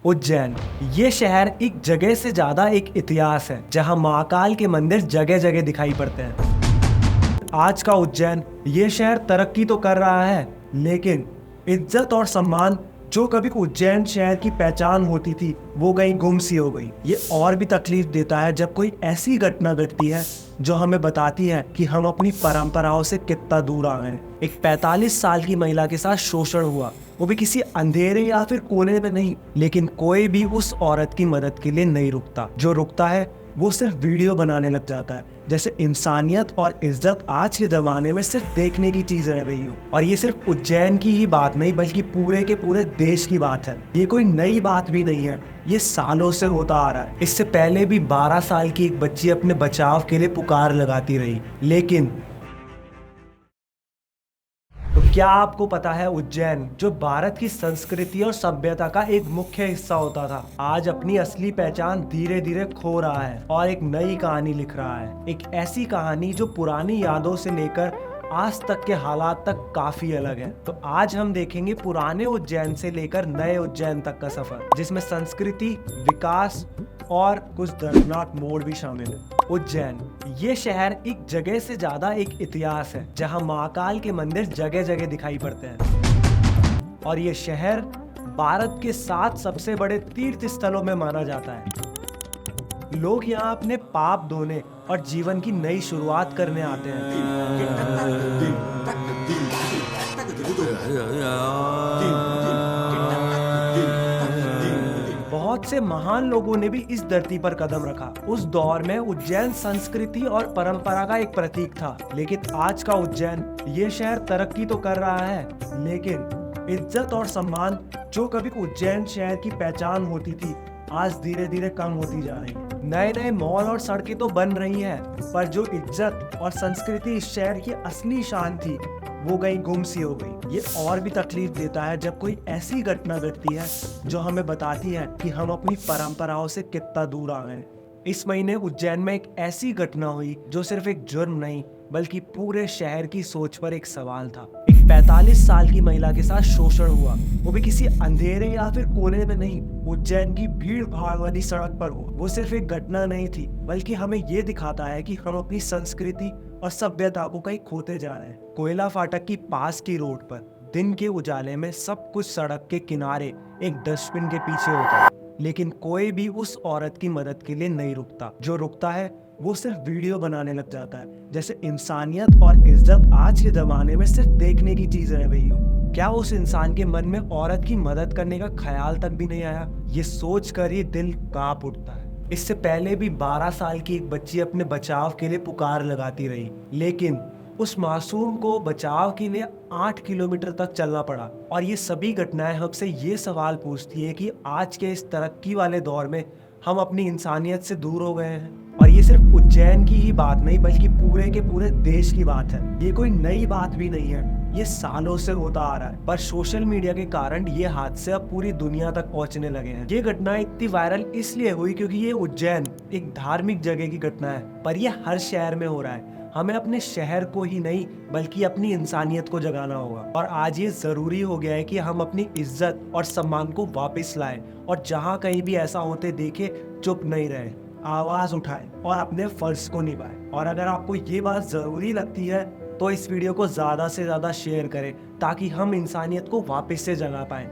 उज्जैन ये शहर एक जगह से ज्यादा एक इतिहास है, जहां महाकाल के मंदिर जगह जगह दिखाई पड़ते हैं। आज का उज्जैन ये शहर तरक्की तो कर रहा है, लेकिन इज्जत और सम्मान जो कभी उज्जैन शहर की पहचान होती थी वो कहीं गुम सी हो गई। ये और भी तकलीफ देता है जब कोई ऐसी घटना घटती है जो हमें बताती है कि हम अपनी परंपराओं से कितना दूर आ गए हैं। एक 45 साल की महिला के साथ शोषण हुआ, वो भी किसी अंधेरे या फिर कोने में नहीं, लेकिन कोई भी उस औरत की मदद के लिए नहीं रुकता। जो रुकता है वो सिर्फ वीडियो बनाने लग जाता है, जैसे इंसानियत और इज्जत आज के जमाने में सिर्फ देखने की चीज रह गई हो। और ये सिर्फ उज्जैन की ही बात नहीं, बल्कि पूरे के पूरे देश की बात है। ये कोई नई बात भी नहीं है, ये सालों से होता आ रहा है। इससे पहले भी 12 साल की एक बच्ची अपने बचाव के लिए पुकार लगाती रही, लेकिन तो क्या आपको पता है उज्जैन जो भारत की संस्कृति और सभ्यता का एक मुख्य हिस्सा होता था, आज अपनी असली पहचान धीरे धीरे खो रहा है और एक नई कहानी लिख रहा है। एक ऐसी कहानी जो पुरानी यादों से लेकर आज तक के हालात तक काफी अलग है। तो आज हम देखेंगे पुराने उज्जैन से लेकर नए उज्जैन तक का सफर, जिसमें संस्कृति, विकास और कुछ दर्दनाक मोड़ भी शामिल है। उज्जैन ये शहर एक जगह से ज्यादा एक इतिहास है, जहां महाकाल के मंदिर जगह जगह दिखाई पड़ते हैं। और ये शहर भारत के 7 सबसे बड़े तीर्थ स्थलों में माना जाता है। लोग यहाँ अपने पाप धोने और जीवन की नई शुरुआत करने आते हैं। बहुत से महान लोगों ने भी इस धरती पर कदम रखा। उस दौर में उज्जैन संस्कृति और परंपरा का एक प्रतीक था, लेकिन आज का उज्जैन ये शहर तरक्की तो कर रहा है, लेकिन इज्जत और सम्मान जो कभी उज्जैन शहर की पहचान होती थी आज धीरे धीरे कम होती जा रही है। नए नए मॉल और सड़कें तो बन रही हैं, पर जो इज्जत और संस्कृति इस शहर की असली शान थी वो कहीं गुम सी हो गई। ये और भी तकलीफ देता है जब कोई ऐसी घटना घटती है जो हमें बताती है कि हम अपनी परंपराओं से कितना दूर आ गए। इस महीने उज्जैन में एक ऐसी घटना हुई जो सिर्फ एक जुर्म नहीं, बल्कि पूरे शहर की सोच पर एक सवाल था। एक 45 साल की महिला के साथ शोषण हुआ, वो भी किसी अंधेरे या फिर कोने में नहीं, उज्जैन की भीड़ भाड़ वाली सड़क पर हुआ। वो सिर्फ एक घटना नहीं थी, बल्कि हमें ये दिखाता है कि हम अपनी संस्कृति और सभ्यता को कहीं खोते जा रहे हैं। कोयला फाटक की पास की रोड पर दिन के उजाले में सब कुछ सड़क के किनारे एक डस्टबिन के पीछे होता है, लेकिन कोई भी उस औरत की मदद के लिए नहीं रुकता। जो रुकता है वो सिर्फ वीडियो बनाने लग जाता है, जैसे इंसानियत और इज्जत आज के जमाने में सिर्फ देखने की चीज रह गई हो। क्या उस इंसान के मन में औरत की मदद करने का ख्याल तक भी नहीं आया? ये सोच कर ही दिल कांप उठता है। इससे पहले भी 12 साल की एक बच्ची अपने बचाव के लिए पुकार लगाती रही, लेकिन उस मासूम को बचाव के लिए 8 किलोमीटर तक चलना पड़ा। और ये सभी घटनाएं हमसे ये सवाल पूछती है कि आज के इस तरक्की वाले दौर में हम अपनी इंसानियत से दूर हो गए हैं। और ये सिर्फ उज्जैन की ही बात नहीं, बल्कि पूरे के पूरे देश की बात है। ये कोई नई बात भी नहीं है, ये सालों से होता आ रहा है, पर सोशल मीडिया के कारण ये हादसे अब पूरी दुनिया तक पहुंचने लगे हैं। ये घटना इतनी वायरल इसलिए हुई क्योंकि ये उज्जैन एक धार्मिक जगह की घटना है, पर ये हर शहर में हो रहा है। हमें अपने शहर को ही नहीं, बल्कि अपनी इंसानियत को जगाना होगा। और आज ये जरूरी हो गया है कि हम अपनी इज्जत और सम्मान को वापस लाएं, और जहां कहीं भी ऐसा होते देखे चुप नहीं रहे, आवाज उठाएं और अपने फर्ज को निभाएं। और अगर आपको ये बात जरूरी लगती है तो इस वीडियो को ज्यादा से ज्यादा शेयर करें, ताकि हम इंसानियत को वापस से जगा पाएं।